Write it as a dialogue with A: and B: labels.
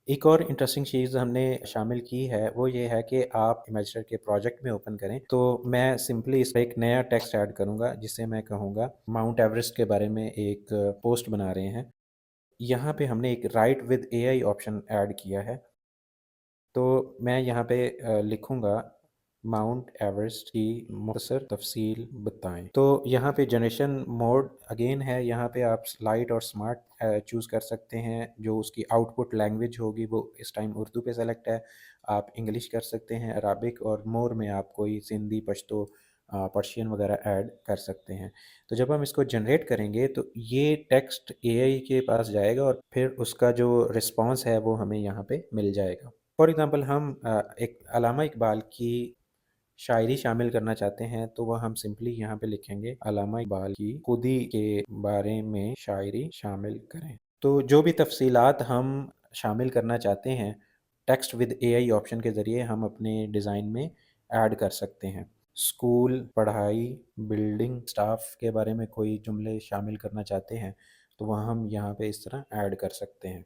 A: एक और इंटरेस्टिंग चीज़ हमने शामिल की है, वो ये है कि आप इमेजिनेटर के प्रोजेक्ट में ओपन करें, तो मैं सिंपली इस पे एक नया टेक्स्ट ऐड करूँगा, जिसे मैं कहूँगा माउंट एवरेस्ट के बारे में एक पोस्ट बना रहे हैं। यहाँ पे हमने एक right with AI option add किया है। तो मैं यहाँ पे लिखूँगा माउंट एवरेस्ट की मुख्तसर तफ़सील बताएँ। तो यहाँ पे जनरेशन मोड अगेन है, यहाँ पे आप लाइट और स्मार्ट चूज़ कर सकते हैं। जो उसकी आउटपुट लैंग्वेज होगी वो इस टाइम उर्दू पे सेलेक्ट है। आप इंग्लिश कर सकते हैं, अराबिक, और मोर में आप कोई सिंधी, पश्तो, पर्शियन वगैरह ऐड कर सकते हैं। तो जब हम इसको जनरेट करेंगे तो ये टेक्स्ट एआई के पास जाएगा और फिर उसका जो रिस्पॉन्स है वो हमें यहाँ पे मिल जाएगा। फॉर एग्ज़ाम्पल हम एक अल्लामा इकबाल की शायरी शामिल करना चाहते हैं, तो वह हम सिंपली यहाँ पे लिखेंगे अल्लामा इकबाल की खुदी के बारे में शायरी शामिल करें। तो जो भी तफ़सीलात हम शामिल करना चाहते हैं, टेक्स्ट विद एआई ऑप्शन के ज़रिए हम अपने डिज़ाइन में ऐड कर सकते हैं। स्कूल, पढ़ाई, बिल्डिंग, स्टाफ के बारे में कोई जुमले शामिल करना चाहते हैं, तो वह हम यहाँ पे इस तरह ऐड कर सकते हैं।